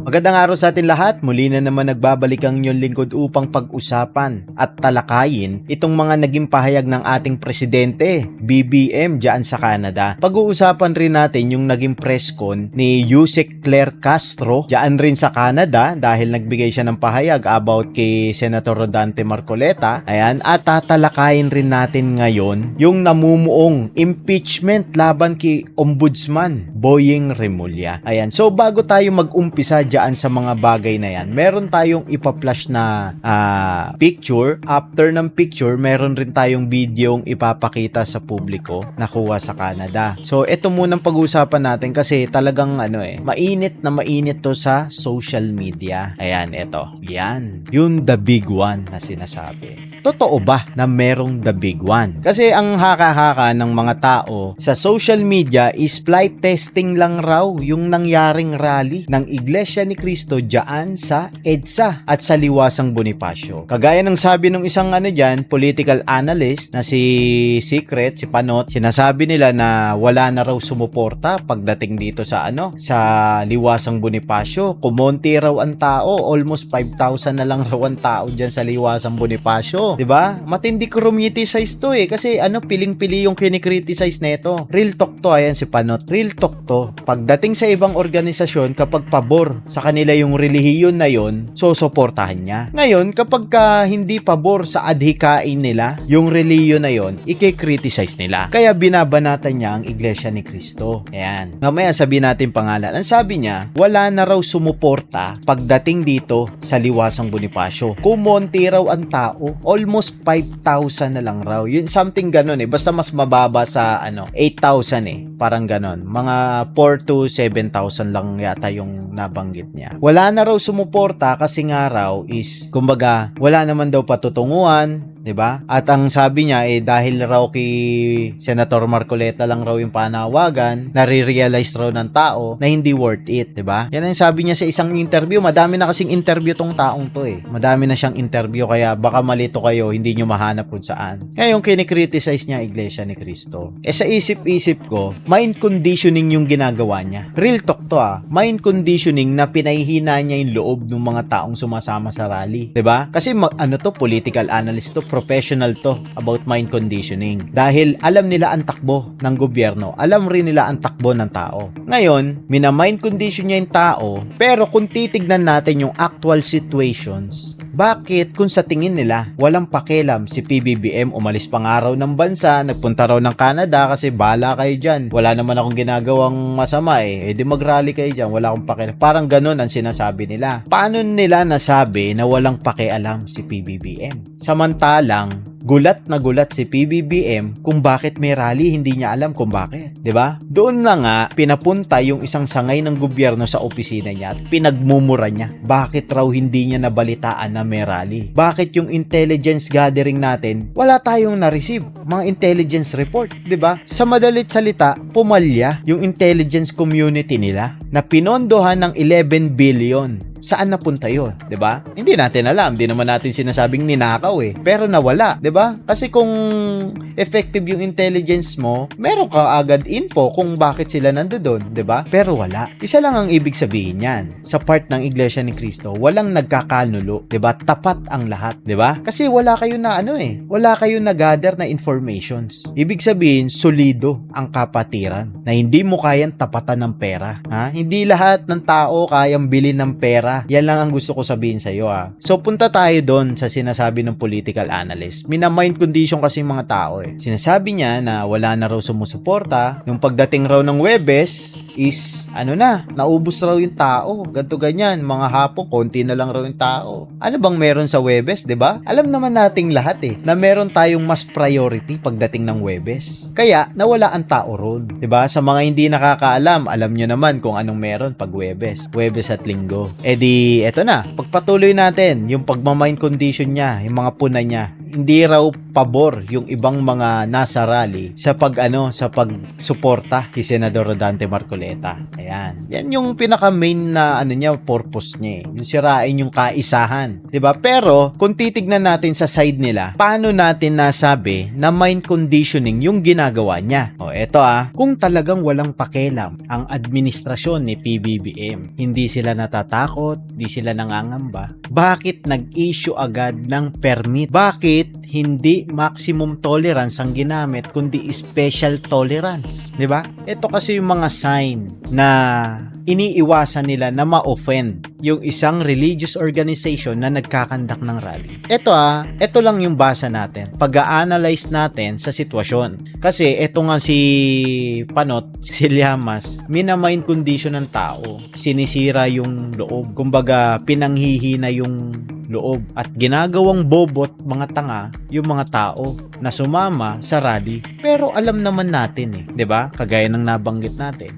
Magandang araw sa atin lahat. Muli na naman nagbabalik ang inyong lingkod upang pag-usapan at talakayin itong mga naging pahayag ng ating presidente, BBM, dyan sa Canada. Pag-uusapan rin natin yung naging press con ni Yusek Claire Castro dyan rin sa Canada dahil nagbigay siya ng pahayag about kay Senator Rodante Marcoleta. Ayan, at tatalakayin rin natin ngayon yung namumuong impeachment laban kay Ombudsman Boying Remulla. Ayan, so bago tayo mag-umpisa dyan sa mga bagay na yan, meron tayong ipa-flash na picture. After ng picture, meron rin tayong videong ipapakita sa publiko na kuha sa Canada. So ito munang pag-uusapan natin kasi talagang mainit na mainit to sa social media. Ayan, ito. Yan. Yung the big one na sinasabi. Totoo ba na merong the big one? Kasi ang haka-haka ng mga tao sa social media is flight testing lang raw yung nangyaring rally ng Iglesia ni Cristo dyan sa EDSA at sa Liwasang Bonifacio. Kagaya ng sabi ng isang political analyst na si Secret, si Panot, sinasabi nila na wala na raw sumuporta pagdating dito sa sa Liwasang Bonifacio. Kumonti raw ang tao, almost 5,000 na lang raw ang tao dyan sa Liwasang Bonifacio. 'Di ba? Matindi criticize to kasi piling-pili yung kinikriticize nito. Real talk to, ayan si Panot. Real talk to. Pagdating sa ibang organisasyon, kapag pabor sa kanila yung relihiyon na yon, susuportahan niya. Ngayon, kapag hindi pabor sa adhikain nila, yung relihiyon na yon, i-criticize nila. Kaya binabanatan niya ang Iglesia ni Cristo. Ayan. Mamaya sabihin natin pangalan. Ang sabi niya, wala na raw sumuporta pagdating dito sa Liwasang Bonifacio. Kumonti raw ang tao, almost 5,000 na lang raw. Yun, something ganon basta mas mababa sa 8,000 parang ganon. Mga 4 to 7,000 lang yata yung nabanggit niya. Wala na raw sumuporta kasi nga raw is, kumbaga, wala naman daw patutunguhan, 'di ba? At ang sabi niya dahil raw kay Senator Marcoleta lang raw yung panawagan, nare-realize raw ng tao na hindi worth it, 'di ba? Yan ang sabi niya sa isang interview. Madami na kasing interview tong taong to Madami na siyang interview kaya baka malito kayo, hindi niyo mahanap kung saan. Ngayon kinikriticize niya Iglesia ni Cristo. Sa isip-isip ko, mind conditioning yung ginagawa niya. Real talk to mind conditioning na pinahihina niya yung loob ng mga taong sumasama sa rally, 'di ba? Kasi political analyst to, professional to about mind conditioning. Dahil alam nila ang takbo ng gobyerno, alam rin nila ang takbo ng tao. Ngayon, mina-mind condition niya yung tao, pero kung titignan natin yung actual situations, bakit kung sa tingin nila walang pakialam si PBBM, umalis pang araw ng bansa, nagpunta raw ng Canada kasi bala kayo dyan, wala naman akong ginagawang masama di mag-rally kayo dyan, wala akong pakialam. Parang ganun ang sinasabi nila. Paano nila nasabi na walang pakialam si PBBM? Samantalang gulat na gulat si PBBM kung bakit may rally, hindi niya alam kung bakit, 'di ba? Doon na nga pinapunta yung isang sangay ng gobyerno sa opisina niya at pinagmumura niya. Bakit raw hindi niya nabalitaan na may rally? Bakit yung intelligence gathering natin, wala tayong na-receive mga intelligence report, 'di ba? Sa madalit salita, pumalya yung intelligence community nila na pinondohan ng 11 billion. Saan napunta yun? 'Di ba? Hindi natin alam, hindi naman natin sinasabing ninakaw pero nawala, 'di ba? Kasi kung effective yung intelligence mo, meron ka agad info kung bakit sila nandoon, 'di ba? Pero wala. Isa lang ang ibig sabihin niyan. Sa part ng Iglesia ni Cristo, walang nagkakanulo, 'di ba? Tapat ang lahat, 'di ba? Kasi wala kayo na wala kayo na gather na informations. Ibig sabihin, solido ang kapatiran na hindi mo kayang tapatan ng pera, Hindi lahat ng tao kayang bilhin ng pera. Yan lang ang gusto ko sabihin sa iyo So punta tayo doon sa sinasabi ng political analyst. Mina-mind condition kasi mga tao Sinasabi niya na wala na raw sumusuporta. Yung pagdating raw ng Huwebes is naubos raw yung tao. Ganto ganyan, mga hapon konti na lang raw yung tao. Ano bang meron sa Huwebes, 'di ba? Alam naman nating lahat na meron tayong mas priority pagdating ng Huwebes. Kaya nawala ang tao roon, 'di ba? Sa mga hindi nakakaalam, alam niyo naman kung anong meron pag Huwebes at Linggo. Eto na, pagpatuloy natin yung pagmamind condition niya, yung mga puna niya. hindi raw pabor yung ibang mga nasa rally sa pagsuporta kay Senador Rodante Marcoleta. Ayan. Yan yung pinaka main na purpose niya yung sirain yung kaisahan, 'di ba? Pero kung titignan natin sa side nila, paano natin nasabi na mind conditioning yung ginagawa niya? O eto kung talagang walang pakialam ang administrasyon ni PBBM, hindi sila natatakot, hindi sila nangangamba, bakit nag-issue agad ng permit? Bakit hindi maximum tolerance ang ginamit kundi special tolerance? 'Di ba? Ito kasi yung mga sign na iniiwasan nila na ma-offend yung isang religious organization na nagkakandak ng rally. Ito lang yung basa natin. Pag-a-analyze natin sa sitwasyon. Kasi ito nga si Panot, si Llamas, minamind condition ng tao. Sinisira yung loob. Kumbaga, pinanghihina yung loob at ginagawang bobot mga tanga yung mga tao na sumama sa rally. Pero alam naman natin 'di ba? Kagaya ng nabanggit natin.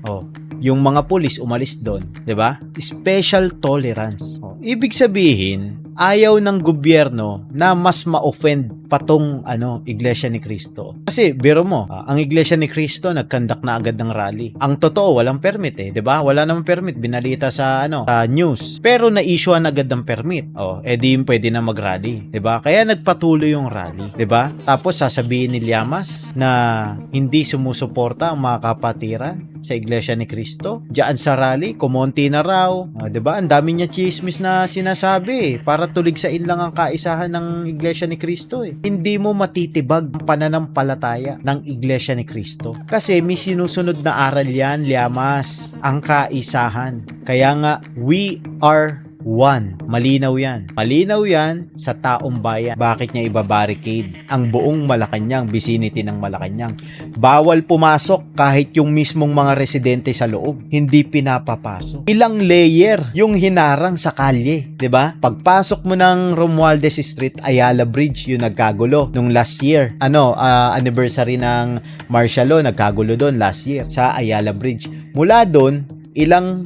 Yung mga pulis umalis doon, 'di ba? Special tolerance. Ibig sabihin, ayaw ng gobyerno na mas ma-offend patong Iglesia ni Cristo. Kasi biro mo, ang Iglesia ni Cristo nagkandak na agad ng rally. Ang totoo, walang permit 'di ba? Wala namang permit, binalita sa sa news. Pero na-issuean agad ng permit. Di pwede na mag-rally, 'di ba? Kaya nagpatuloy yung rally, 'di ba? Tapos sasabihin ni Llamas na hindi sumusuporta ang mga kapatiran sa Iglesia ni Cristo. Diyan sa rally, kumonti na raw. 'Di ba? Ang dami niya chismis na sinasabi para tuligsain lang ang kaisahan ng Iglesia ni Cristo Hindi mo matitibag ang pananampalataya ng Iglesia ni Cristo. Kasi may sinusunod na aral yan, Llamas, ang kaisahan. Kaya nga, we are one. Malinaw yan. Malinaw yan sa taong bayan. Bakit niya ibabarricade ang buong Malacanang, vicinity ng Malacanang? Bawal pumasok kahit yung mismong mga residente sa loob. Hindi pinapapasok. Ilang layer yung hinarang sa kalye, 'di ba? Pagpasok mo ng Romualdez Street, Ayala Bridge, yung nagkagulo nung last year. Anniversary ng martial law, nagkagulo doon last year sa Ayala Bridge. Mula doon, ilang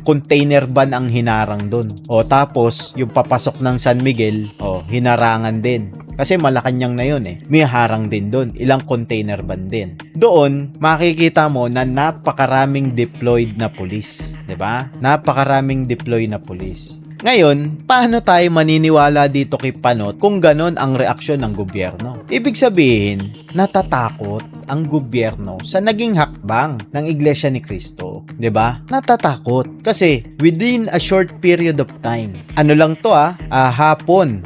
container van ang hinarang doon. Tapos yung papasok ng San Miguel, hinarangan din. Kasi Malacanang na yun May harang din doon. Ilang container van din. Doon, makikita mo na napakaraming deployed na pulis. 'Di ba? Napakaraming deployed na pulis. Ngayon, paano tayo maniniwala dito kay Panot kung ganon ang reaksyon ng gobyerno? Ibig sabihin, natatakot ang gobyerno sa naging hakbang ng Iglesia ni Cristo. 'Di ba? Natatakot. Kasi within a short period of time, lang to hapon.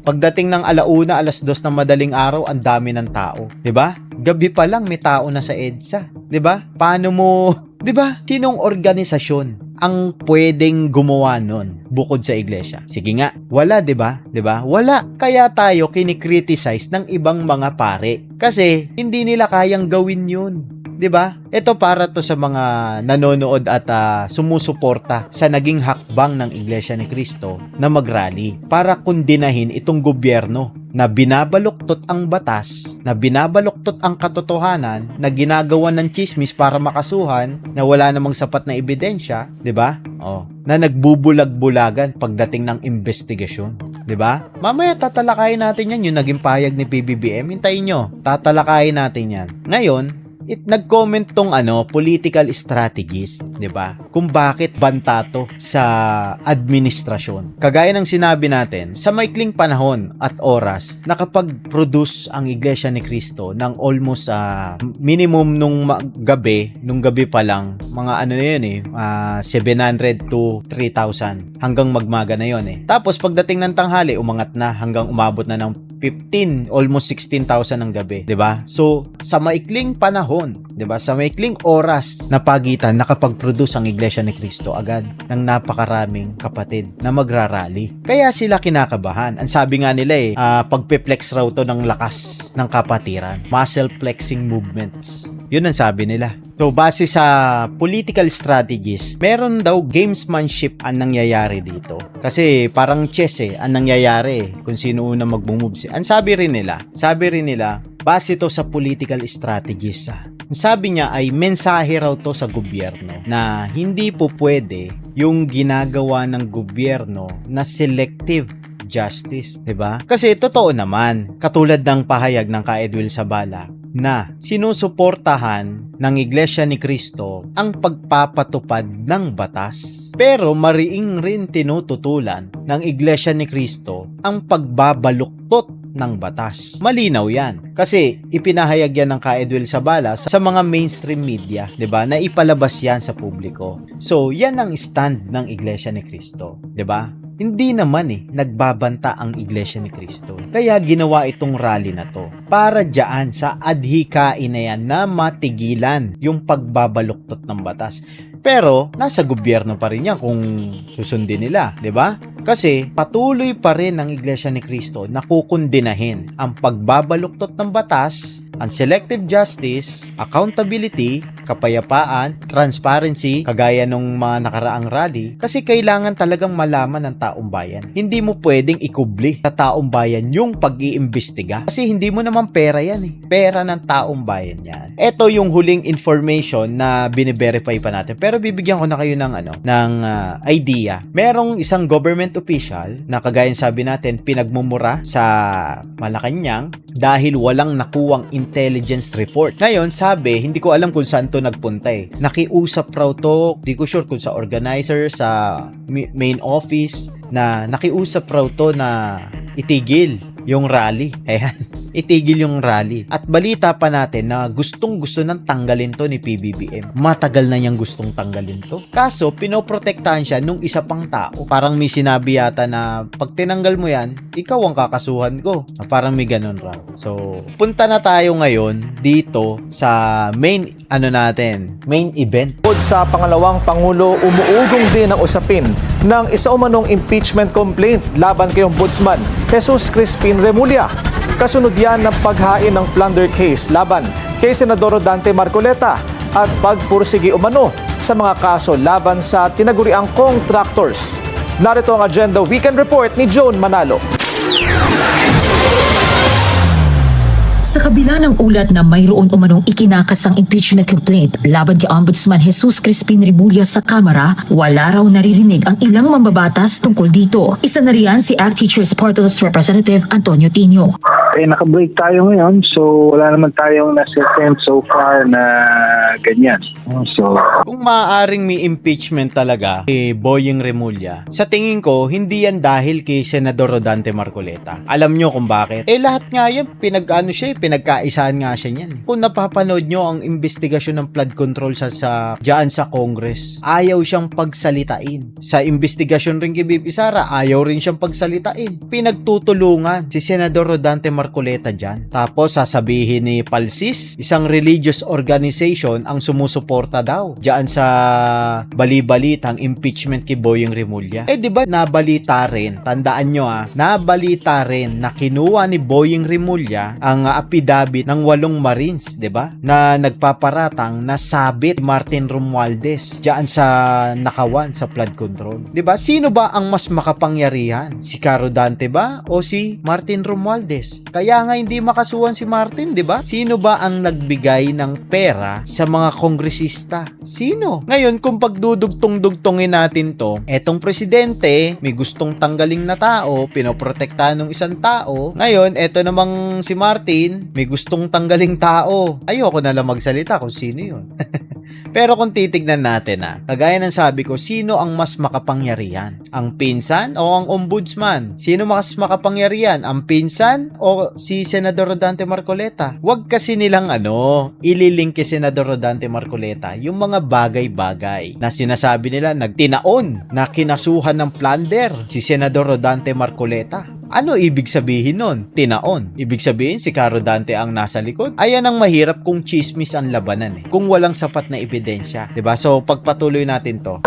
Pagdating ng 1:00, 2:00 ng madaling araw, ang dami ng tao. 'Di ba? Gabi pa lang may tao na sa EDSA. 'Di ba? Paano mo, 'di ba? Sinong organisasyon ang pwedeng gumawa nun bukod sa iglesia? Sige nga, wala, 'di ba? 'Di ba? Wala. Kaya tayo kinikriticize ng ibang mga pare kasi hindi nila kayang gawin 'yun. 'Di ba? Ito para to sa mga nanonood at sumusuporta sa naging hakbang ng Iglesia ni Cristo na mag-rally para kundinahin itong gobyerno na binabaluktot ang batas, na binabaluktot ang katotohanan, na ginagawa ng chismis para makasuhan na wala namang sapat na ebidensya, 'di ba? Na nagbubulag-bulagan pagdating ng investigasyon, 'di ba? Mamaya tatalakayin natin 'yan, yung naging pahayag ni PBBM. Hintayin nyo, tatalakayin natin 'yan. Ngayon, nag-comment tong political strategist, 'di ba? Kung bakit banta to sa administrasyon. Kagaya ng sinabi natin, sa maikling panahon at oras, nakapag-produce ang Iglesia ni Cristo ng almost minimum nung gabi pa lang, mga 700 to 3,000 hanggang magmaga na yon Tapos pagdating ng tanghali, umangat na hanggang umabot na ng 15, almost 16,000 ng gabi, 'di ba? So, sa maikling panahon, 'di ba? Sa maikling oras na pagitan, nakapag-produce ang Iglesia ni Cristo agad ng napakaraming kapatid na magrarally. Kaya sila kinakabahan. Ang sabi nga nila pagpe-flex raw to ng lakas ng kapatiran. Muscle flexing movements. Yun ang sabi nila. So, base sa political strategies, meron daw gamesmanship ang nangyayari dito. Kasi parang chess ang nangyayari kung sino una mag-move. Ang sabi rin nila, base to sa political strategies. Ang sabi niya ay mensahe raw to sa gobyerno na hindi po pwede yung ginagawa ng gobyerno na selective justice, 'di ba? Kasi totoo naman, katulad ng pahayag ng Ka Edwil Sabala na sinusuportahan ng Iglesia ni Cristo ang pagpapatupad ng batas. Pero mariing rin tinututulan ng Iglesia ni Cristo ang pagbabaluktot ng batas. Malinaw yan. Kasi ipinahayag yan ng Ka Edwil Sabala sa mga mainstream media, 'di ba? Na ipalabas yan sa publiko. So, yan ang stand ng Iglesia ni Cristo, 'di ba? Hindi naman nagbabanta ang Iglesia ni Cristo. Kaya ginawa itong rally na to para diyan sa adhikain na yan na matigilan yung pagbabaluktot ng batas. Pero nasa gobyerno pa rin yan kung susundin nila, 'di ba? Kasi patuloy pa rin ang Iglesia ni Cristo na kukundinahin ang pagbabaluktot ng batas, ang selective justice, accountability, kapayapaan, transparency, kagaya nung mga nakaraang rally, kasi kailangan talagang malaman ng taong bayan. Hindi mo pwedeng ikubli sa taong bayan yung pag-iimbestiga kasi hindi mo naman pera yan Pera ng taong bayan yan. Ito yung huling information na bine-verify pa natin. Pero bibigyan ko na kayo ng idea. Merong isang government official na kagaya sabi natin pinagmumura sa Malacanang dahil walang nakuwang intelligence report. Ngayon, sabi, hindi ko alam kung saan to nagpunta Nakiusap raw to, di ko sure kung sa organizer, sa main office, na nakiusap raw to na itigil yung rally. Ayan, itigil yung rally. At balita pa natin na gustong-gusto nang tanggalin to ni PBBM. Matagal na niyang gustong tanggalin to. Kaso, pinoprotektahan siya nung isa pang tao. Parang may sinabi yata na pag tinanggal mo yan, ikaw ang kakasuhan ko. Parang may ganun raw. So, punta na tayo ngayon dito sa main event. Bukod sa pangalawang Pangulo, umuugong din ang usapin ng isa umanong impeachment complaint laban kay Ombudsman Jesus Crispin Remulla. Kasunod yan ng paghain ng plunder case laban kay Senador Rodante Marcoleta at pagpursigi umano sa mga kaso laban sa tinaguriang contractors. Narito ang Agenda Weekend Report ni Joan Manalo. Sa kabila ng ulat na mayroon umanong ikinakasang impeachment complaint laban kay Ombudsman Jesus Crispin Remulla sa Kamara, wala raw naririnig ang ilang mambabatas tungkol dito. Isa na riyan si ACT Teachers Party List Representative Antonio Tino. Naka-break tayo ngayon, so wala naman tayong na-sentence so far na ganyan. So, kung maaaring may impeachment talaga kay Boying Remulla, sa tingin ko, hindi yan dahil kay Senador Rodante Marcoleta. Alam nyo kung bakit? Lahat nga yan, pinagkaisahan nga siya niyan. Kung napapanood nyo ang investigasyon ng flood control dyan sa Congress, ayaw siyang pagsalitain. Sa investigasyon rin kay Bibi Sara, ayaw rin siyang pagsalitain. Pinagtutulungan si Senador Rodante Marcoleta dyan. Tapos sasabihin ni Palsis, isang religious organization ang sumusuporta daw dyan sa bali-balitang impeachment kay Boying Remulla. Di ba nabalita rin, tandaan nyo nabalita rin na kinuha ni Boying Remulla ang affidavit ng 8 Marines, di ba? Na nagpaparatang na sabit Martin Romualdez dyan sa nakawan sa flood control. Di ba? Sino ba ang mas makapangyarihan? Si Caro Dante ba o si Martin Romualdez? Kaya nga hindi makasuhan si Martin, di ba? Sino ba ang nagbigay ng pera sa mga kongresista? Sino? Ngayon, kung pagdudugtong-dugtongin natin to, etong presidente, may gustong tanggaling na tao, pinoprotektahan ng isang tao. Ngayon, eto namang si Martin, may gustong tanggaling tao. Ayoko na lang magsalita kung sino yun. Pero kung titignan natin kagaya ng sabi ko, sino ang mas makapangyarihan? Ang pinsan o ang ombudsman? Sino mas makapangyarihan? Ang pinsan o si Senador Rodante Marcoleta? Huwag kasi nilang ililink kay Senador Rodante Marcoleta yung mga bagay-bagay na sinasabi nila nagtinaon na kinasuhan ng plunder si Senador Rodante Marcoleta. Ano ibig sabihin nun? Tinaon. Ibig sabihin si Caro Dante ang nasa likod? Ayan ang mahirap kung chismis ang labanan kung walang sapat na ebidensya. Diba? So pagpatuloy natin to.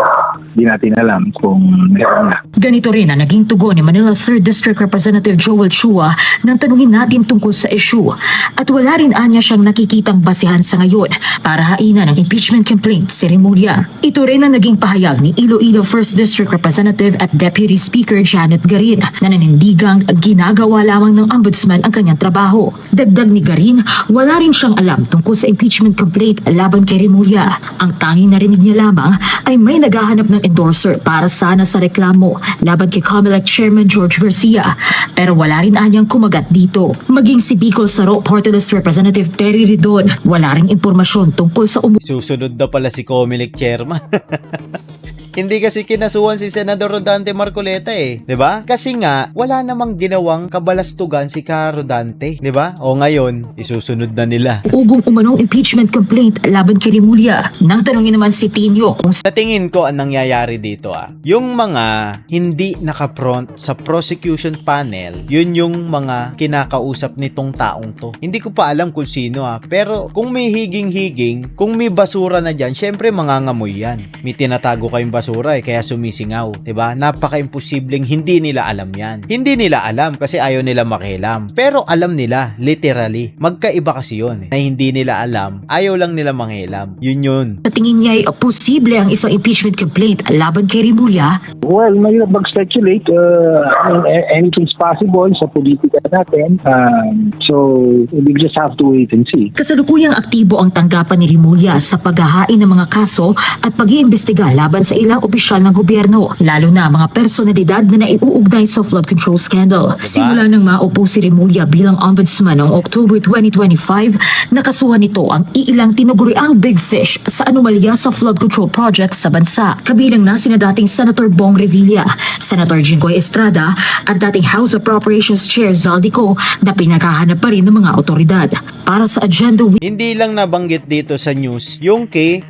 Di natin alam kung meron na. Ganito rin ang naging tugon ni Manila 3rd District Representative Joel Chua nang tanungin natin tungkol sa issue. At wala rin anya siyang nakikitang basihan sa ngayon para hainan ng impeachment complaint si Remulla. Ito rin ang naging pahayag ni Iloilo 1st District Representative at Deputy Speaker Janet Garin na nanindigang ginagawa lamang ng ombudsman ang kanyang trabaho. Dagdag ni Garin, wala rin siyang alam tungkol sa impeachment complaint laban kay Remulla. Ang tanging narinig niya lamang ay may naghahanap naghahanap ng endorser para sana sa reklamo laban kay COMELEC Chairman George Garcia. Pero wala rin anyang kumagat dito. Maging si Bicol Saro Party List Representative Terry Ridon, wala ring impormasyon tungkol sa Susunod na pala si Comelec Chairman. Hindi kasi kinasuhan si Senador Rodante Marcoleta eh, 'di ba? Kasi nga wala namang ginawang kabalastugan si Ka Rodante, 'di ba? O ngayon, isusunod na nila. ugong umanong impeachment complaint laban kay Rimulya. Nang tanungin naman si Tinio kung Sa tingin ko ang nangyayari dito yung mga hindi nakapront sa prosecution panel, yun yung mga kinakausap nitong taong to. Hindi ko pa alam kung sino pero kung may higing-higing, kung may basura na dyan, syempre mangangamoy yan. May tinatago kayong basura kaya sumisingaw, 'di ba? Napaka-imposibleng hindi nila alam yan. Hindi nila alam kasi ayaw nila makialam. Pero alam nila, literally. Magkaiba kasi yun na hindi nila alam, ayaw lang nila mangialam. Yun. sa tingin niya ay posible ang isang impeachment complaint laban kay Rimulya. Well, mahirap mag-speculate. Anything's possible sa politika natin. So, we just have to wait and see. Kasalukuyang aktibo ang tanggapan ni Rimulya sa paghahain ng mga kaso at pag-iimbestiga laban sa ilang opisyal ng gobyerno, lalo na mga personalidad na naiuugnay sa flood control scandal. Simula nang maupo si Rimulya bilang ombudsman noong October 2025, nakasuhan nito ang iilang tinuguriang big fish sa anomalya sa flood control projects sa bansa. Kabilang na sina dating Senator Bong Revilla, Senator Jinggoy Estrada at dating House Appropriations Chair Zaldico na pinaghahanap pa rin ng mga otoridad. Para sa Agenda Hindi lang nabanggit dito sa news yung kay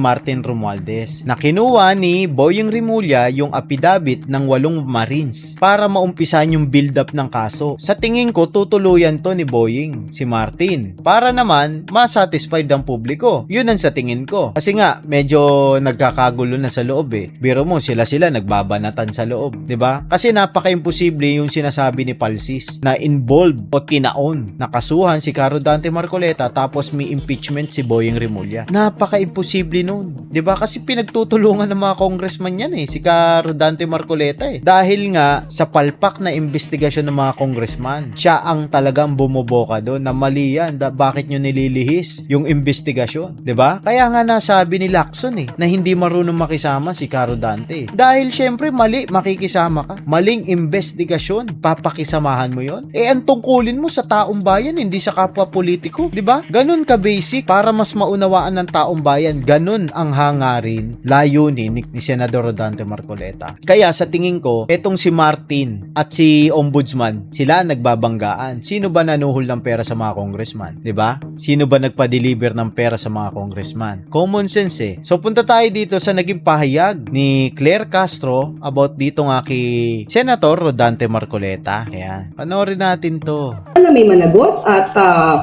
Martin Romualdez na kinuha ni Boying Rimulya yung affidavit ng 8 Marines para maumpisan yung build-up ng kaso. Sa tingin ko, tutuluyan to ni Boying, si Martin, para naman masatisfied ang publiko. Yun ang sa tingin ko. Kasi nga, medyo nagkakagulo na sa loob eh. Biro mo, sila nagbabanatan sa loob, 'di ba? Kasi napaka-imposible yung sinasabi ni Palsis na involved o tinaon, nakasuhan si Ka Rodante Marcoleta tapos may impeachment si Boying Rimulya. Napaka-imposible nun, 'di ba? Kasi pinagtutulungan ng mga congressman yan si Ka Rodante Marcoleta Dahil nga sa palpak na investigasyon ng mga congressman, siya ang talagang bumuboka doon na mali yan. Bakit nyo nililihis yung investigasyon, 'di ba? Kaya nga nasabi ni Lacson na hindi marunong makisama si Ka Rodante. Dahil syempre mali, makikisama ka. Maling investigasyon, papakisamahan mo yon. Ang tungkulin mo sa taong bayan, hindi sa kapwa politiko, 'di ba? Ganun ka basic para mas maunawaan ng taong bayan. Ganun ang hangarin, layunin ni Senador Rodante Marcoleta. Kaya sa tingin ko, etong si Martin at si Ombudsman, sila nagbabanggaan. Sino ba nanuhol ng pera sa mga congressman? 'Di ba? Sino ba nagpa-deliver ng pera sa mga congressman? Common sense So punta tayo dito sa naging pahayag ni Claire Castro about dito nga kay Senator Rodante Marcoleta. Ayan. Panoorin natin to. Na may managot at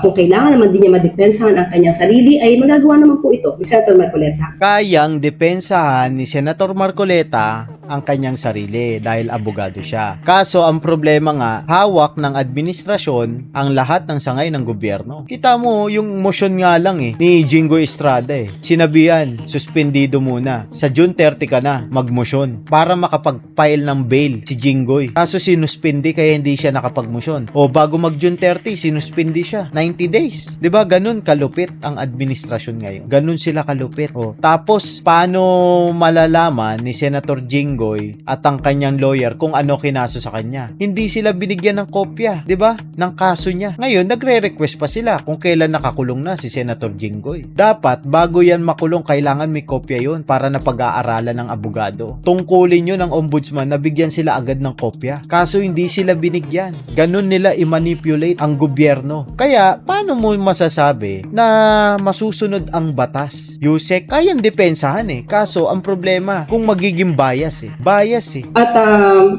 kung kailangan naman din niya madepensahan ang kanyang sarili ay magagawa naman po ito ni Senator Marcoleta. Kayang depensahan ni Senator Marcoleta ang kanyang sarili dahil abogado siya. Kaso ang problema nga, hawak ng administrasyon ang lahat ng sangay ng gobyerno. Kita mo yung motion nga lang ni Jinggoy Estrada Sinabihan, suspendido muna. Sa June 30 ka na magmotion para makapag-file ng bail si Jinggoy. Kaso sinuspindi kaya hindi siya nakapagmotion. O bago mag June 30, sinuspindi siya. 90 days. 'Di ba? Ganun kalupit ang administrasyon ngayon. Ganun sila kalupit. Tapos paano malalaman ni Senator Jinggoy at ang kanyang lawyer kung ano kinaso sa kanya? Hindi sila binigyan ng kopya, 'di ba? Ng kaso niya. Ngayon nagre-request pa sila kung kailan nakakulong na si Senator Jinggoy. Dapat bago yan makulong, kailangan may kopya 'yon para na pag-aaralan ng abogado. Tungkulin 'yon ng ombudsman na bigyan sila agad ng kopya. Kaso hindi sila binigyan. Ganun nila i-manipulate ang gobyerno. Kaya paano mo masasabi na masusunod ang batas? Yusek, kayang depensahan Kaso ang problema, kung magiging bias Bias At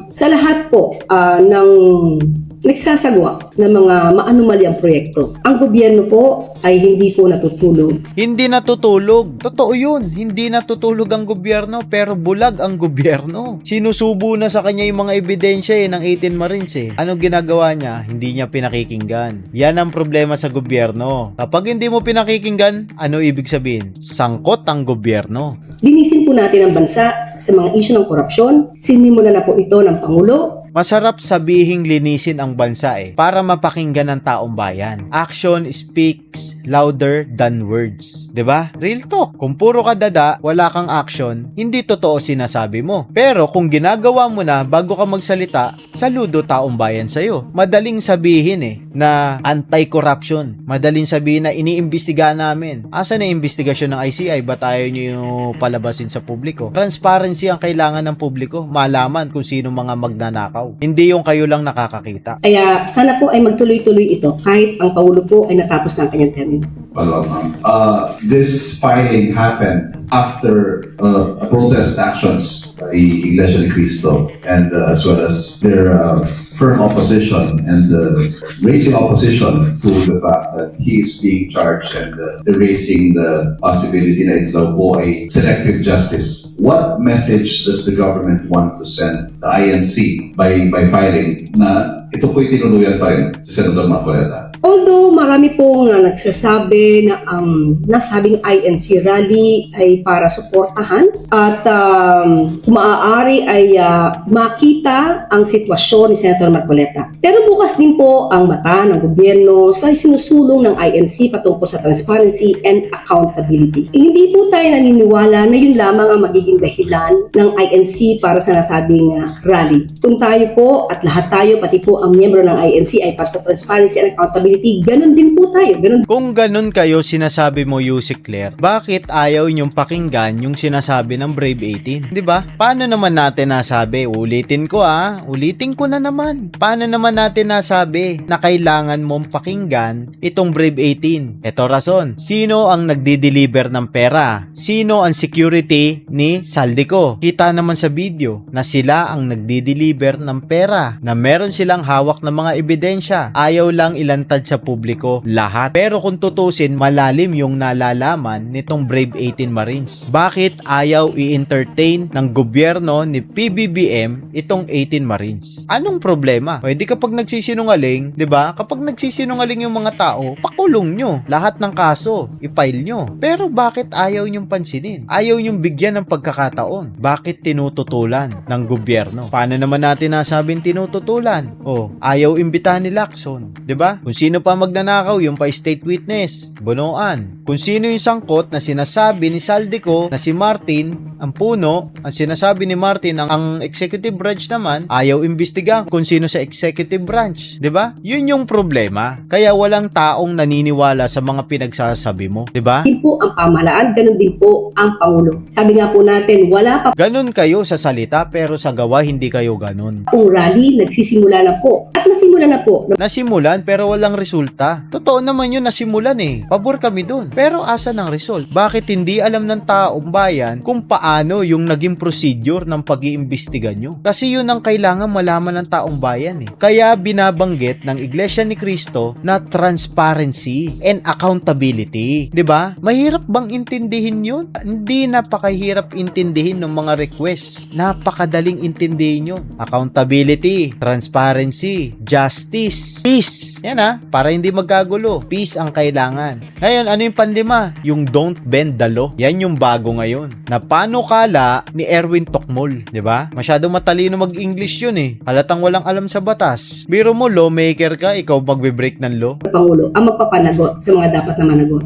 sa lahat po ng nagsasagawa ng mga maanumalyang proyekto, ang gobyerno po ay hindi po natutulog. Hindi natutulog. Totoo yun. Hindi natutulog ang gobyerno pero bulag ang gobyerno. Sinusubo na sa kanya yung mga ebidensya ng 18 Marines Ano ginagawa niya? Hindi niya pinakikinggan. Yan ang problema sa gobyerno. Kapag hindi mo pinakikinggan, ano ibig sabihin? Sangkot ang gobyerno. Linisin po natin ang bansa sa mga isyu ng korupsyon. Sinimula na po ito ng Pangulo Masarap sabihing linisin ang bansa para mapakinggan ng taong bayan. Action speaks louder than words. 'Di ba? Real talk. Kung puro ka dada, wala kang action, hindi totoo sinasabi mo. Pero kung ginagawa mo na bago ka magsalita, saludo taong bayan sa'yo. Madaling sabihin na anti-corruption. Madaling sabihin na iniimbestiga namin. Asa na investigasyon ng ICI? Ba't ayaw nyo yung palabasin sa publiko? Transparency ang kailangan ng publiko. Malaman kung sino mga magnanakaw. Hindi yung kayo lang nakakakita. Kaya sana po ay magtuloy-tuloy ito kahit ang Pangulo po ay natapos ng kanyang termino. This filing happened after protest actions by Iglesia ni Cristo and as well as their firm opposition and raising opposition to the fact that he is being charged and raising the possibility na ito po ay selective justice. What message does the government want to send the INC by filing na ito po'y tinuluyan pa rin si Senator Marcoleta? Although marami pong nagsasabi na ang nasabing INC rally ay para suportahan at kung maaari ay makita ang sitwasyon ni Senator Marcoleta. Pero bukas din po ang mata ng gobyerno sa sinusulong ng INC patungkol sa transparency and accountability. Hindi po tayo naniniwala na yun lamang ang magiging dahilan ng INC para sa nasabing rally. Kung tayo po at lahat tayo, pati po ang miyembro ng INC ay para sa transparency and accountability, ganun din po tayo. Kung ganun kayo sinasabi mo, Yusik Claire, bakit ayaw niyong pakinggan yung sinasabi ng Brave 18? 'Di ba? Paano naman natin nasabi? Ulitin ko na naman. Paano naman natin nasabi na kailangan mong pakinggan itong Brave 18? Ito rason. Sino ang nagdi-deliver ng pera? Sino ang security ni Saldico? Kita naman sa video na sila ang nagdi-deliver ng pera, na meron silang hawak na mga ebidensya. Ayaw lang ilantad sa publiko lahat. Pero kung tutusin, malalim yung nalalaman nitong Brave 18 Marines. Bakit ayaw i-entertain ng gobyerno ni PBBM itong 18 Marines? Anong problema? Pwede kapag nagsisinungaling, 'di ba? Kapag nagsisinungaling yung mga tao, pakulong nyo. Lahat ng kaso, i-file nyo. Pero bakit ayaw nyong pansinin? Ayaw nyong bigyan ng pagkakataon. Bakit tinututulan ng gobyerno? Paano naman natin nasabing tinututulan? Ayaw imbitahan ni Lacson, 'di ba? Kung sino pa magnanakaw, yung pa state witness, bunuan. Kung sino yung sangkot na sinasabi ni Saldico na si Martin ang puno, ang sinasabi ni Martin ang executive branch naman, ayaw imbestigahan kung sino sa executive branch, 'di ba? Yun yung problema. Kaya walang taong naniniwala sa mga pinagsasabi mo, 'di ba? Din po ang pamahalaan, ganun din po ang Pangulo. Sabi nga po natin, wala pa Ganun kayo sa salita pero sa gawa hindi kayo ganun. pong rally, nagsisimula na po. At nasimula na po. Nasimulan pero walang resulta. Totoo naman yun, nasimulan Pabor kami dun. Pero asa ng result? Bakit hindi alam ng taong bayan kung paano yung naging procedure ng pag-iimbestiga nyo? Kasi yun ang kailangan malaman ng taong bayan Kaya binabanggit ng Iglesia ni Cristo na transparency and accountability. 'Di ba? Mahirap bang intindihin yun? Hindi napakahirap intindihin ng mga requests. Napakadaling intindihin yun. Accountability, transparency, justice, peace. Yan para hindi magkagulo. Peace ang kailangan. Ngayon, ano yung panlima? Yung don't bend the law. Yan yung bago ngayon. Na panukala ni Erwin Tokmol. 'Di ba? Masyadong matalino mag-English yun Halatang walang alam sa batas. Biro mo, lawmaker ka, ikaw magbe-break ng law. Pangulo ang magpapanagot sa mga dapat na managot.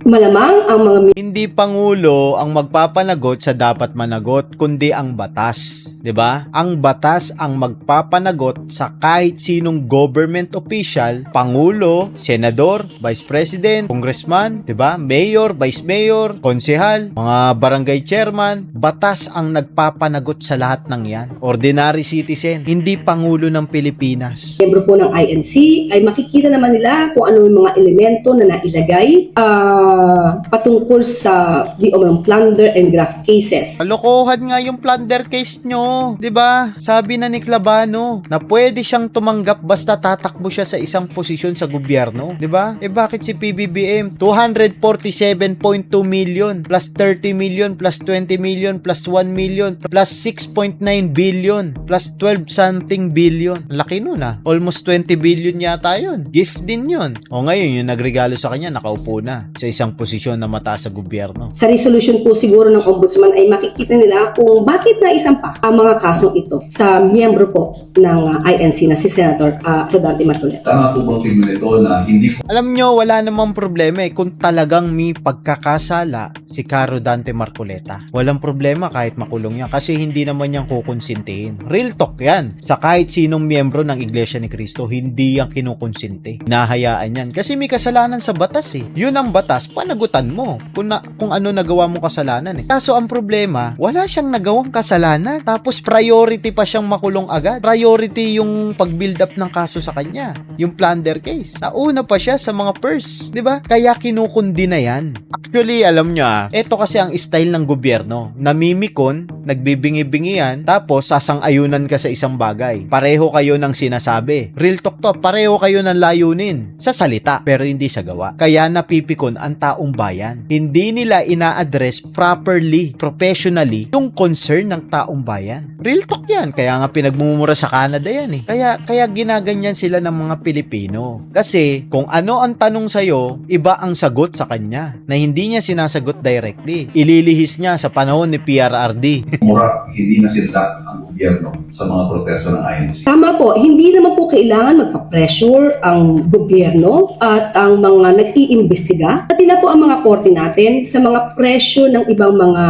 Malamang ang mga Hindi Pangulo ang magpapanagot sa dapat managot, kundi ang batas. 'Di ba? Ang batas ang magpapanagot sa kahit sinong government official, Pangulo, Senador, Vice President, Congressman, 'di ba? Mayor, Vice Mayor, konsehal, mga barangay chairman. Batas ang nagpapanagot sa lahat ng 'yan. Ordinary citizen, hindi Pangulo ng Pilipinas. miyembro po ng INC ay makikita naman nila kung ano yung mga elemento na nailagay patungkol sa di umang plunder and graft cases. Kalokohan nga yung plunder case nyo. 'Di ba? Sabi na ni Clavano na pwede siyang tumanggap basta tatakbo siya sa isang posisyon sa gobyerno. 'Di ba? Bakit si PBBM 247.2 million plus 30 million plus 20 million plus 1 million plus 6.9 billion plus 12 something billion. Laki nun Almost 20 billion yata yun. Gift din yun. Ngayon yung nagregalo sa kanya nakaupo na sa isang posisyon na mataas sa gobyerno. Sa resolution po siguro ng Ombudsman ay makikita nila kung bakit naisampa ang mga kasong ito sa miyembro po ng INC na si Senator Rodante Marcoleta. Tama po bang tingin nito na hindi Alam nyo, wala namang problema kung talagang may pagkakasala si Caro Dante Marcoleta. Walang problema kahit makulong niya kasi hindi naman niyang kukonsintihin. Real talk yan. Sa kahit sinong miyembro ng Iglesia ni Cristo, hindi yang kinukonsinti. Nahayaan yan. Kasi may kasalanan sa batas Yun ang batas, panagutan mo kung ano nagawa mo kasalanan Kaso ang problema, wala siyang nagawang kasalanan. Tapos priority pa siyang makulong agad. Priority yung pag-build up ng kaso sa kanya. Yung plunder case. Nauna pa siya sa mga purse. 'Di ba? Kaya kinukundi na yan. Actually, alam nyo ito kasi ang style ng gobyerno. Namimikon, nagbibingi-bingi yan, tapos sasang-ayunan ka sa isang bagay. Pareho kayo ng sinasabi. Real talk to, pareho kayo ng layunin. Sa salita, pero hindi sa gawa. Kaya napipikon ang taong bayan. Hindi nila ina-address properly, professionally, yung concern ng taong bayan. Real talk yan. Kaya nga pinagmumura sa Canada yan Kaya ginaganyan sila ng mga Pilipino. Kasi kung ano ang tanong sa'yo, iba ang sagot sa kanya na hindi niya sinasagot directly. Ililihis niya sa panahon ni PRRD. mura, hindi nasindak ang gobyerno sa mga protesta ng INC? Tama po, hindi naman po kailangan magpa-pressure ang gobyerno at ang mga nag-iimbestiga. Pati na po ang mga korte natin sa mga presyo ng ibang mga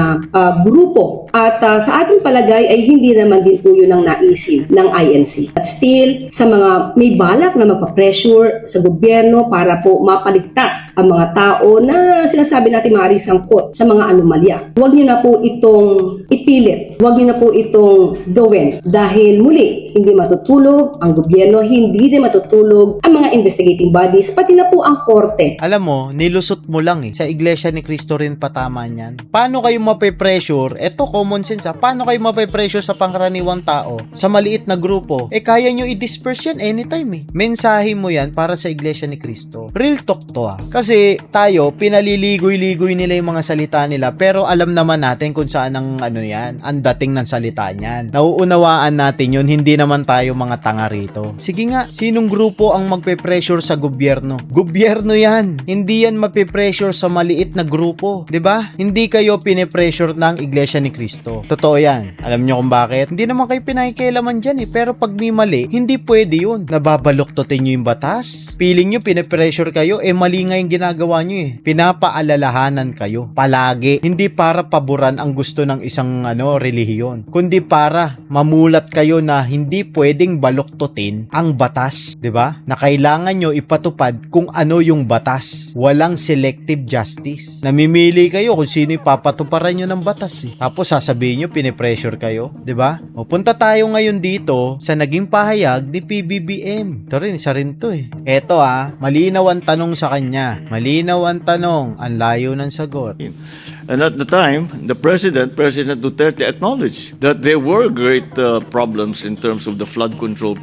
grupo. At sa ating palagay ay hindi naman din po yun ang naisin ng INC. At still, sa mga may balak na magpa-pressure sa gobyerno para po mapaligtas ang mga tao na sinasabi natin maaaring sangkot sa mga anomalya. Huwag niyo na po itong ipilit. Huwag niyo na po itong gawin. Dahil muli, hindi matutulog ang gobyerno, hindi din matutulog ang mga investigating bodies, pati na po ang korte. Alam mo, nilusot mo lang Sa Iglesia ni Cristo rin patama niyan. Paano kayo mape-pressure? Ito common sense Paano kayo mape-pressure sa pangkaraniwang tao? Sa maliit na grupo? Kaya nyo i-disperse yan anytime Mensahe mo yan para sa Iglesia ni Cristo. Real talk to Kasi tayo, pinaliligoy-ligoy nila yung mga salita nila, pero alam naman natin kung saan ang ang dating ng salita niyan. Nauunawaan natin yun, hindi naman tayo mga tanga rito. Sige nga, sinong grupo ang magpe-pressure sa gobyerno? Gobyerno yan. Hindi yan mape-pressure sa maliit na grupo. 'Di ba? Hindi kayo pine-pressure ng Iglesia ni Cristo. Totoo yan. Alam nyo kung bakit? Hindi naman kayo pinakikialaman dyan Pero pag may mali, hindi pwede yun. Nababaluktotin nyo yung batas. Feeling nyo pine-pressure kayo, mali nga yung ginagawa nyo Pinapaalalahanan kayo. Palagi. Hindi para paboran ang gusto ng isang relihiyon, kundi para mamulat kayo na hindi pwedeng baluktutin ang batas, 'di ba? Na kailangan nyo ipatupad kung ano yung batas. Walang selective justice. Namimili kayo kung sino ipapatuparan nyo ng batas Tapos sasabihin nyo pinipressure kayo, 'di ba? Punta tayo ngayon dito sa naging pahayag ni PBBM. Ito rin, isa rin to Eto malinaw ang tanong sa kanya. Malinaw ang tanong, ang layo ng sagot. And at the time, the President Duterte, acknowledged that there were great problems in terms of the flood control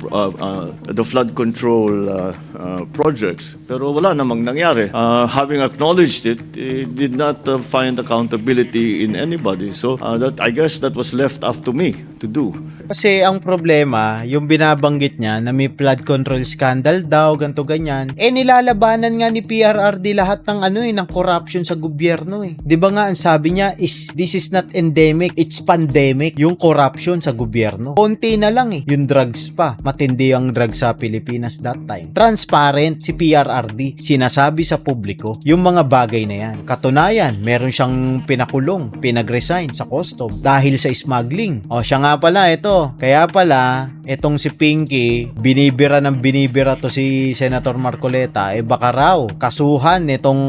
projects. Pero wala namang nangyari. Having acknowledged it, it did not find accountability in anybody. So I guess that was left up to me to do. Kasi ang problema, yung binabanggit niya na may flood control scandal daw, ganto ganyan, nilalabanan nga ni PRRD lahat ng ng corruption sa gobyerno 'Di ba nga ang sabi niya this is not endemic, it's pandemic, yung corruption sa gobyerno. Konti na lang yung drugs pa. Matindi ang drugs sa Pilipinas that time. Transparent si PRRD, sinasabi sa publiko yung mga bagay na yan. Katunayan, meron siyang pinakulong, pinag-resign sa custom dahil sa smuggling. Siya nga pala ito. Kaya pala, itong si Pinky, binibira to si Senator Marcoleta, baka raw kasuhan nitong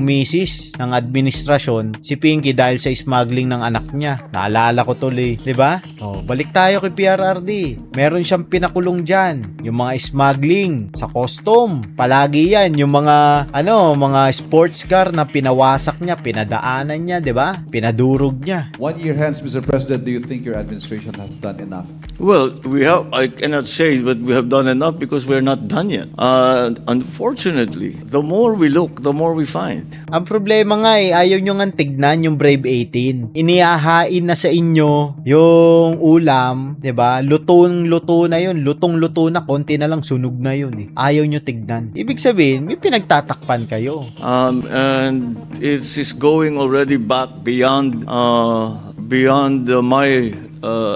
misis ng administrasyon si Pinky dahil sa smuggling ng anak niya. Naalala ko tuloy, 'di ba? Balik tayo kay PRRD. Meron siyang pinakulong diyan, yung mga smuggling sa custom. Palagi 'yan, yung mga mga sports car na pinawasak niya, pinadaanan niya, 'di ba? Pinadurog niya. 1 year hence, Mr. President, do you think your administration has done enough? Well, I cannot say that we have done enough because we're not done yet. Unfortunately, the more we look, the more we find. Ang problema nga ayaw nyo nga tignan yung Brave 18. Inihahain na sa inyo yung ulam, 'di ba? Lutong-luto na yun. Lutong-luto na, konti na lang sunog na yun Ayaw nyo tignan. Ibig sabihin, may pinagtatakpan kayo. And it is going already back beyond my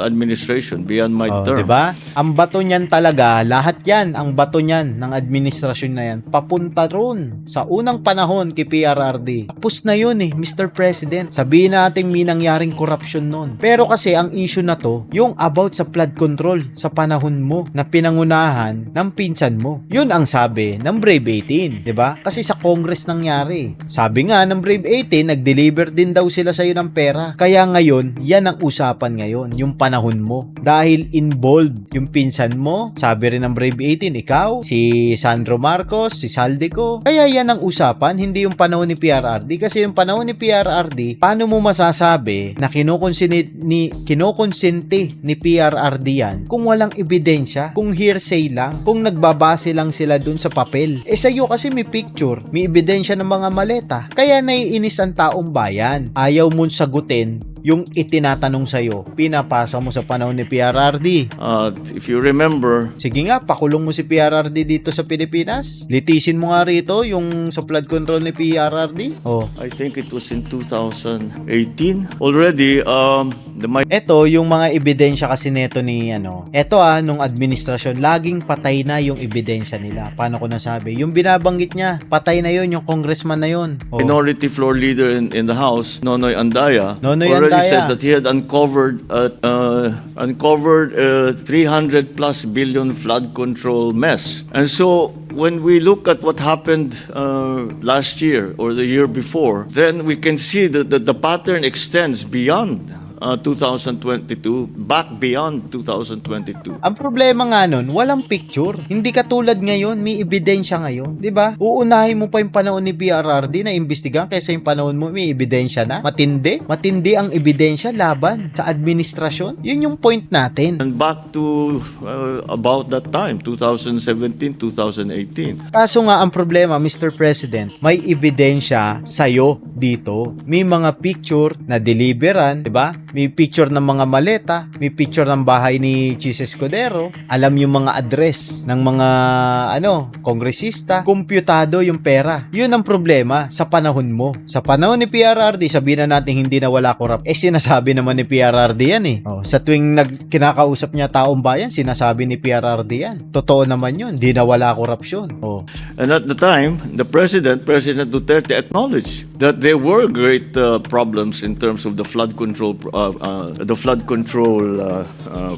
administration, beyond my Oh, term. 'di ba? Ang bato niyan talaga, lahat 'yan, ang bato niyan ng administrasyon na 'yan, papunta ron sa unang panahon kay PRRD. Tapos na 'yun Mr. President. Sabihin natin may nangyaring korupsyon noon. Pero kasi ang issue na to, yung about sa flood control sa panahon mo na pinangunahan ng pinsan mo. 'Yun ang sabi ng Brave 18, 'di ba? Kasi sa Congress nangyari. Sabi nga ng Brave 18, nag-deliver din daw sila sa iyo ng pera. Kaya ngayon, 'yan ang usapan ngayon, yung panahon mo. Dahil involved yung pinsan mo, sabi rin ng Brave 18, ikaw, si Sandro Marcos, si Saldico. Kaya yan ang usapan, hindi yung panahon ni PRRD. Kasi yung panahon ni PRRD, paano mo masasabi na kinokonsente ni PRRD yan kung walang ebidensya, kung hearsay lang, kung nagbabase lang sila dun sa papel. Sa'yo kasi may picture, may ebidensya ng mga maleta. Kaya naiinis ang taong bayan. Ayaw mo sagutin yung itinatanong sa'yo, pinapasa mo sa panahon ni PRRD. If you remember, Sige nga, pakulong mo si PRRD dito sa Pilipinas. Litisin mo nga rito yung sa flood control ni PRRD. Oh. I think it was in 2018 already. Ito, yung mga ebidensya kasi neto ni nung administrasyon, laging patay na yung ebidensya nila. Paano ko nasabi? Yung binabanggit niya, patay na yun, yung congressman na yun. Oh. Minority floor leader in the House, Nonoy Andaya, Nonoy already Andaya says that he had uncovered 300 plus billion flood control mess. And so when we look at what happened last year or the year before, then we can see that the pattern extends beyond 2022, back beyond 2022. Ang problema nga nun, walang picture. Hindi katulad ngayon, may ebidensya ngayon. 'Di ba? Uunahin mo pa yung panahon ni PRRD na imbestigahan kaysa yung panahon mo may ebidensya na. Matindi. Matindi ang ebidensya laban sa administrasyon. Yun yung point natin. And back to about that time, 2017, 2018. Kaso nga ang problema, Mr. President, may ebidensya sa'yo dito. May mga picture na deliveran, 'di ba? May picture ng mga maleta, may picture ng bahay ni Chis Escudero, alam yung mga address ng mga kongresista, kompyutado yung pera. Yun ang problema sa panahon mo. Sa panahon ni PRRD, sabihin na natin hindi na wala korap. Sinasabi naman ni PRRD yan sa tuwing kinakausap niya taong bayan, sinasabi ni PRRD yan. Totoo naman yun, hindi na wala korupsyon. And at the time, President Duterte acknowledged that there were great problems in terms of the flood control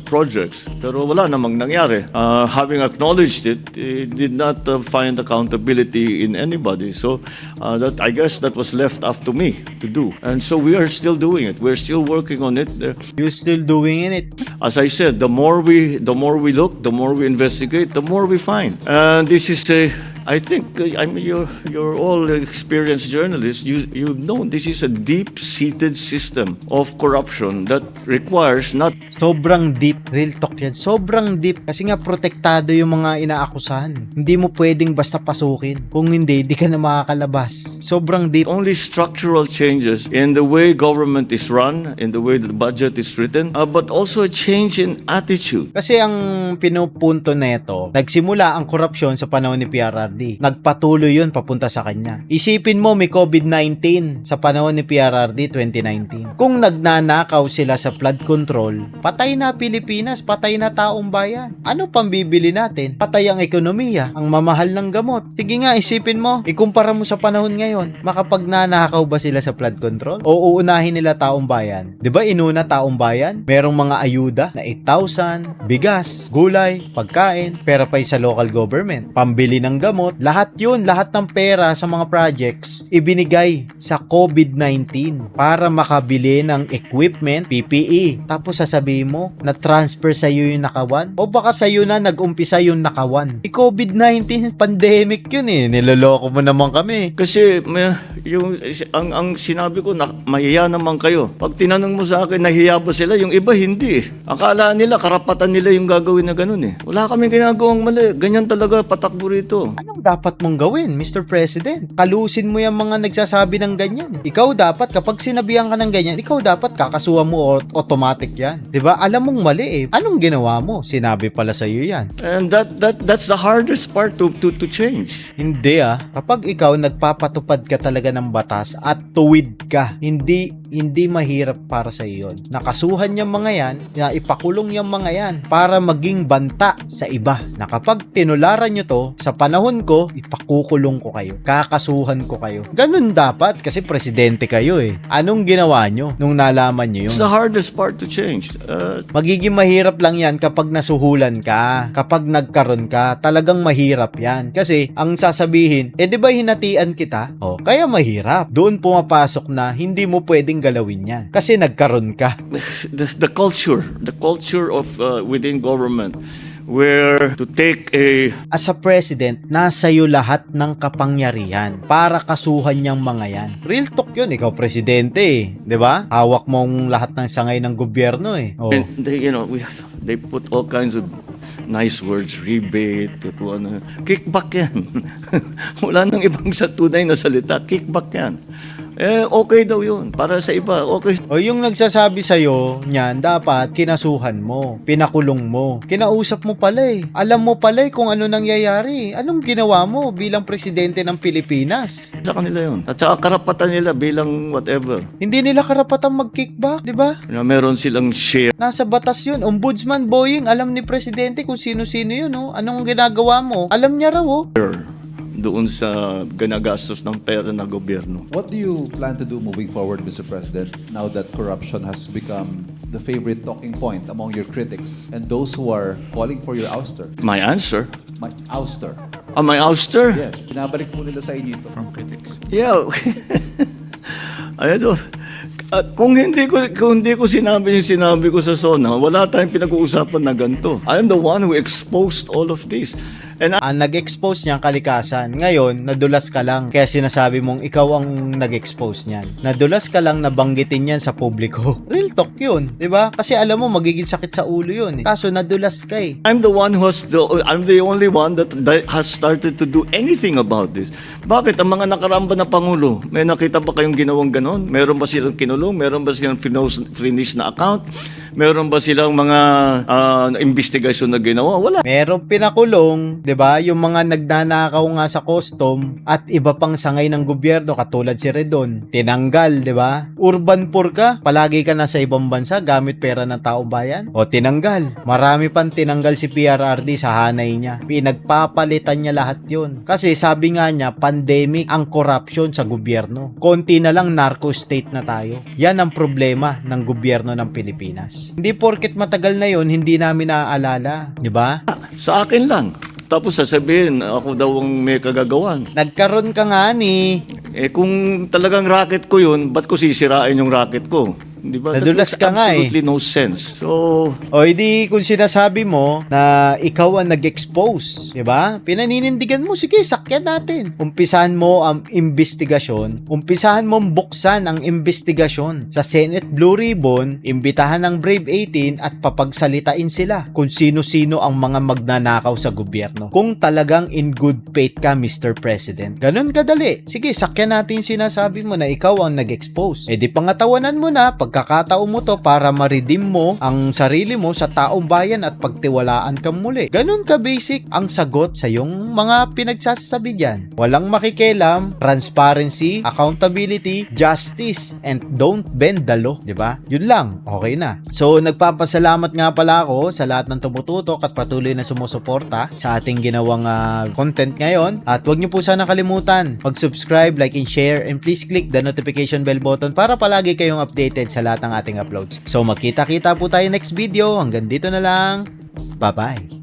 projects. Pero wala namang nangyari. Having acknowledged it, it did not find accountability in anybody. So I guess that was left up to me to do. And so we are still doing it. We're still working on it. You're still doing it. As I said, the more we look, the more we investigate, the more we find. And this is I think you're all experienced journalists. You've known this is a deep-seated system of corruption that requires not. Sobrang deep, real talk yan. Sobrang deep kasi nga protektado yung mga inaakusahan. Hindi mo pwedeng basta pasukin. Kung hindi, di ka na makakalabas. Sobrang deep. Only structural changes in the way government is run, in the way the budget is written, but also a change in attitude. Kasi ang pinupunto neto, nagsimula ang korupsyon sa panahon ni PRRD. Nagpatuloy yun papunta sa kanya. Isipin mo may COVID-19 sa panahon ni PRRD 2019. Kung nagnanakaw sila sa flood control, patay na Pilipinas, patay na taong bayan. Ano pang bibili natin? Patay ang ekonomiya, ang mamahal ng gamot. Sige nga, isipin mo, ikumpara mo sa panahon ngayon, makapagnanakaw ba sila sa flood control? O uunahin nila taong bayan? 'Di ba inuna taong bayan? Merong mga ayuda na 8,000, bigas, gulay, pagkain, pera pa sa local government, pambili ng gamot. Lahat yun, lahat ng pera sa mga projects, ibinigay sa COVID-19 para makabili ng equipment, PPE. Tapos sasabihin mo, na-transfer sa'yo yung nakawan? O baka sa'yo na nag-umpisa yung nakawan? COVID-19, pandemic yun niloloko mo naman kami. Kasi ang sinabi ko, mahiya naman kayo. Pag tinanong mo sa akin, nahiya ba sila? Yung iba hindi. Akala nila, karapatan nila yung gagawin na ganun Wala kaming ginagawang mali. Ganyan talaga patakbo rito. Anong Anong dapat mong gawin, Mr. President? Kalusin mo yung mga nagsasabi ng ganyan. Ikaw dapat, kapag sinabihan ka ng ganyan, ikaw dapat kakasuhan mo automatic yan. 'Di ba? Alam mong mali eh. Anong ginawa mo? Sinabi pala sa iyo yan. And that's the hardest part to change. Hindi kapag ikaw nagpapatupad ka talaga ng batas at tuwid ka, hindi mahirap para sa iyo yun. Nakasuhan yung mga yan, na ipakulong yung mga yan para maging banta sa iba. Na kapag tinularan nyo to, sa panahon ko, ipakukulong ko kayo. Kakasuhan ko kayo. Ganun dapat kasi presidente kayo eh. Anong ginawa nyo nung nalaman nyo yun? It's the hardest part to change. Magiging mahirap lang yan kapag nasuhulan ka, kapag nagkaroon ka, talagang mahirap yan. Kasi ang sasabihin, di ba hinatian kita? Kaya mahirap. Doon pumapasok na hindi mo pwedeng galawin yan. Kasi nagkaroon ka. The culture of within government where to take As a president, nasa iyo lahat ng kapangyarihan para kasuhan niyang mga yan. Real talk yun, ikaw presidente eh. 'Di ba? Hawak mong lahat ng sangay ng gobyerno eh. and they put all kinds of nice words, rebate, kickback yan. Wala nang ibang sa tunay na salita, kickback yan. Okay daw yun. Para sa iba, okay. O yung nagsasabi sa'yo niyan, dapat kinasuhan mo, pinakulong mo. Kinausap mo pala eh. Alam mo pala eh kung ano nangyayari. Anong ginawa mo bilang presidente ng Pilipinas? Sa kanila yun. At saka karapatan nila bilang whatever. Hindi nila karapatang mag-kickback, di ba? Meron silang share. Nasa batas yun. Ombudsman Boying, alam ni presidente kung sino-sino yun. Anong ginagawa mo? Alam niya raw Doon sa ginagastos ng pera ng gobyerno. What do you plan to do moving forward, Mr. President, now that corruption has become the favorite talking point among your critics and those who are calling for your ouster? My answer? My ouster. My ouster? Yes. Binabalik po nila sa inyo ito. From critics. Yeah. Kung hindi ko sinabi yung sinabi ko sa SONA, wala tayong pinag-uusapan na ganito. I am the one who exposed all of this. And ang nag-expose niyang kalikasan. Ngayon, nadulas ka lang. Kaya sinasabi mong ikaw ang nag-expose niyan. Nadulas ka lang na banggitin yan sa publiko. Real talk yun. Diba? Kasi alam mo, magiging sakit sa ulo yun. Kaso nadulas ka eh. I'm the only one that has started to do anything about this. Bakit? Ang mga nakaramba na Pangulo, may nakita ba kayong ginawang ganon? Meron ba silang kinulong? Meron ba silang finish na account? Meron ba silang mga investigasyon na ginawa? Wala. Meron pinakulong, 'di ba? Yung mga nagnanakaw nga sa custom at iba pang sangay ng gobyerno katulad si Redon, tinanggal, 'di ba? Urban poor ka, palagi ka na sa ibang bansa gamit pera ng taong bayan. O tinanggal. Marami pang tinanggal si PRRD sa hanay niya. Pinagpapalitan niya lahat 'yun. Kasi sabi nga niya, pandemic ang corruption sa gobyerno. Konti na lang narco state na tayo. Yan ang problema ng gobyerno ng Pilipinas. Hindi porket matagal na 'yon, hindi namin naaalala, 'di ba? Sa akin lang. Tapos sasabihin, ako daw ang may kagagawan. Nagkaroon ka nga ni. Kung talagang racket ko yun, ba't ko sisirain yung racket ko? Di ba? Nadulas That ka nga eh. absolutely no sense. So, O hindi kung sinasabi mo na ikaw ang nag-expose, di ba? Pinaninindigan mo, sige, sakyan natin. Umpisahan mo ang investigasyon, umpisahan mo buksan ang investigasyon. Sa Senate Blue Ribbon, imbitahan ng Brave 18 at papagsalitain sila kung sino-sino ang mga magnanakaw sa gobyerno. Kung talagang in good faith ka, Mr. President. Ganun kadali. Sige, sakyan natin yung sinasabi mo na ikaw ang nag-expose. Di pangatawanan mo na, pagkakataon mo to para ma-redeem mo ang sarili mo sa taong bayan at pagtiwalaan ka muli. Ganun ka basic ang sagot sa yung mga pinagsasabi dyan. Walang makikialam, transparency, accountability, justice, and don't bend the law. Diba? Yun lang. Okay na. So, nagpapasalamat nga pala ako sa lahat ng tumututok at patuloy na sumusuporta sa ating ginawang content ngayon. At huwag niyo po sana kalimutan mag-subscribe, like, and share, and please click the notification bell button para palagi kayong updated sa lahat ng ating uploads. So magkita-kita po tayo next video. Hanggang dito na lang. Bye-bye.